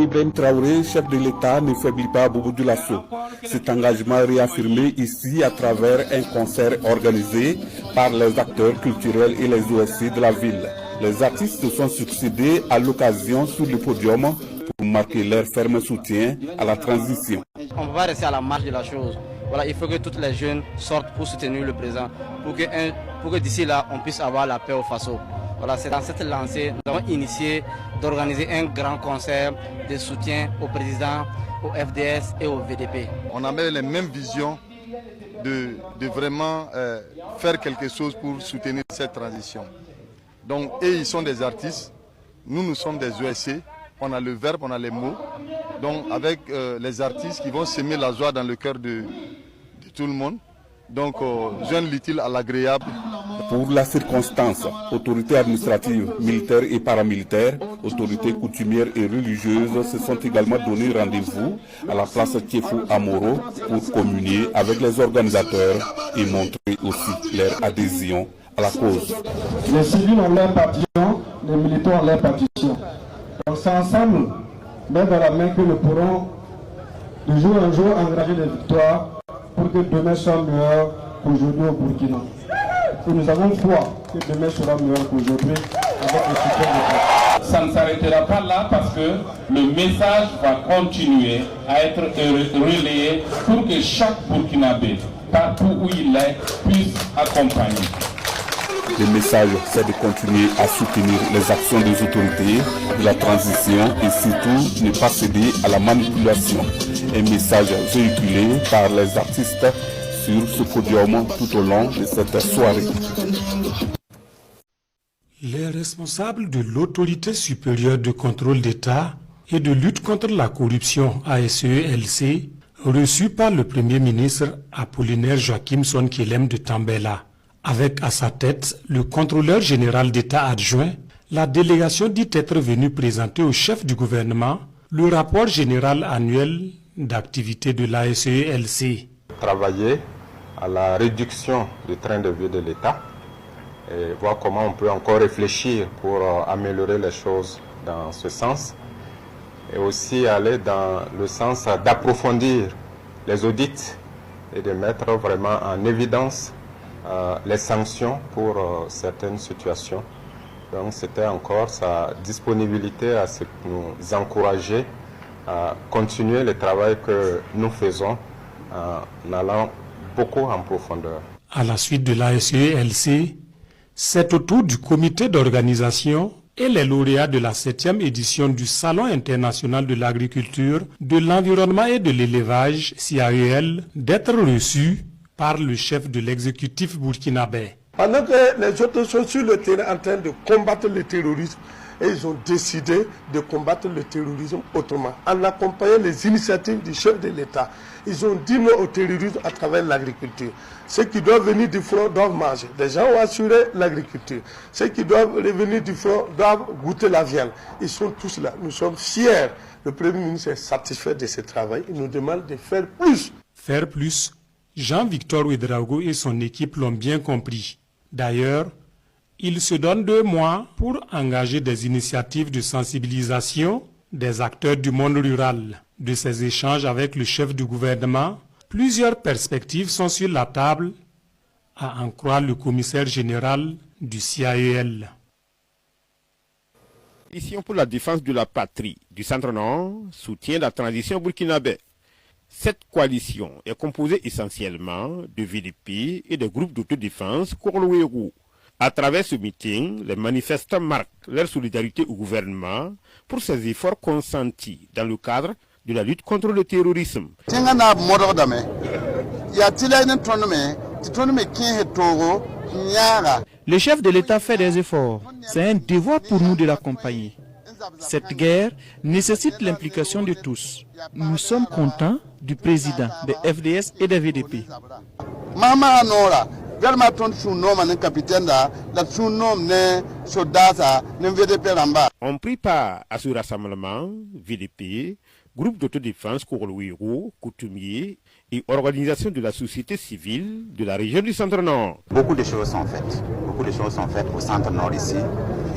Ibrahim Traoré, chef de l'État, ne faiblit pas Boubou Dioulasso. Cet engagement réaffirmé ici à travers un concert organisé par les acteurs culturels et les OSC de la ville. Les artistes se sont succédés à l'occasion sur le podium pour marquer leur ferme soutien à la transition. On ne va pas rester à la marge de la chose. Voilà, il faut que toutes les jeunes sortent pour soutenir le président, pour que d'ici là, on puisse avoir la paix au Faso. Voilà, c'est dans cette lancée, nous avons initié d'organiser un grand concert de soutien au président, au FDS et au VDP. On avait les mêmes visions de vraiment faire quelque chose pour soutenir cette transition. Donc, ils sont des artistes, nous sommes des OSC, on a le verbe, on a les mots. Donc, avec les artistes qui vont s'aimer la joie dans le cœur de tout le monde. Donc, joindre l'utile à l'agréable. Pour la circonstance, autorités administratives, militaires et paramilitaires, autorités coutumières et religieuses se sont également donné rendez-vous à la place Tiefou Amoro pour communier avec les organisateurs et montrer aussi leur adhésion à la cause. Les civils ont leur partition, les militaires ont leur partition. Donc c'est ensemble, main dans la main, que nous pourrons de jour en jour engager des victoires pour que demain soit meilleur qu'aujourd'hui au Burkina. Et nous avons foi que demain sera meilleur qu'aujourd'hui avec le soutien de Dieu. Ça ne s'arrêtera pas là parce que le message va continuer à être relayé pour que chaque Burkinabé, partout où il est, puisse accompagner. Le message, c'est de continuer à soutenir les actions des autorités de la transition et surtout ne pas céder à la manipulation. Un message véhiculé par les artistes sur ce podium tout au long de cette soirée. Les responsables de l'autorité supérieure de contrôle d'État et de lutte contre la corruption ASELC, reçus par le Premier ministre Apollinaire Joachim Sonkelem de Tambela, avec à sa tête le contrôleur général d'État adjoint, la délégation dit être venue présenter au chef du gouvernement le rapport général annuel d'activité de l'ASELC. Travailler à la réduction du train de vie de l'État et voir comment on peut encore réfléchir pour améliorer les choses dans ce sens et aussi aller dans le sens d'approfondir les audits et de mettre vraiment en évidence les sanctions pour certaines situations. Donc c'était encore sa disponibilité à nous encourager à continuer le travail que nous faisons en allant beaucoup en profondeur. À la suite de l'ASELC, c'est au tour du comité d'organisation et les lauréats de la 7e édition du Salon international de l'agriculture, de l'environnement et de l'élevage, CAEL, d'être reçus par le chef de l'exécutif burkinabé. Pendant que les autres sont sur le terrain en train de combattre le terrorisme, et ils ont décidé de combattre le terrorisme autrement, en accompagnant les initiatives du chef de l'État. Ils ont dit non au terrorisme à travers l'agriculture. Ceux qui doivent venir du front doivent manger. Les gens ont assuré l'agriculture. Ceux qui doivent revenir du front doivent goûter la viande. Ils sont tous là. Nous sommes fiers. Le Premier ministre est satisfait de ce travail. Il nous demande de faire plus. Faire plus, Jean-Victor Ouedraogo et son équipe l'ont bien compris. D'ailleurs, il se donne 2 mois pour engager des initiatives de sensibilisation des acteurs du monde rural. De ces échanges avec le chef du gouvernement, plusieurs perspectives sont sur la table, à en croire le commissaire général du CAEL. Coalition pour la défense de la patrie du Centre-Nord soutient la transition burkinabé. Cette coalition est composée essentiellement de VDP et de groupes d'autodéfense Korloérou. À travers ce meeting, les manifestants marquent leur solidarité au gouvernement pour ses efforts consentis dans le cadre de la lutte contre le terrorisme. Le chef de l'État fait des efforts. C'est un devoir pour nous de l'accompagner. Cette guerre nécessite l'implication de tous. Nous sommes contents du président des FDS et des VDP. On prit part à ce rassemblement VDP, groupe d'autodéfense Korloérou, coutumiers et organisations de la société civile de la région du Centre-Nord. Beaucoup de choses sont faites. Beaucoup de choses sont faites au Centre-Nord ici.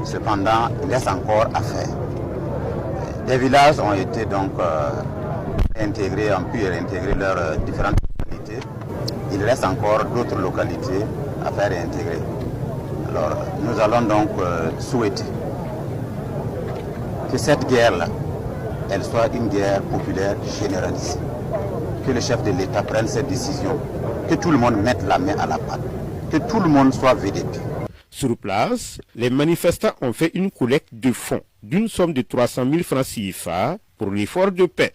Cependant, il reste encore à faire. Des villages ont été donc réintégrés, ont pu réintégrer leurs différentes localités. Il reste encore d'autres localités à faire réintégrer. Alors, nous allons donc souhaiter que cette guerre-là, elle soit une guerre populaire généralisée. Que le chef de l'État prenne cette décision, que tout le monde mette la main à la pâte, que tout le monde soit VDP. Sur place, les manifestants ont fait une collecte de fonds d'une somme de 300 000 francs CFA pour l'effort de paix.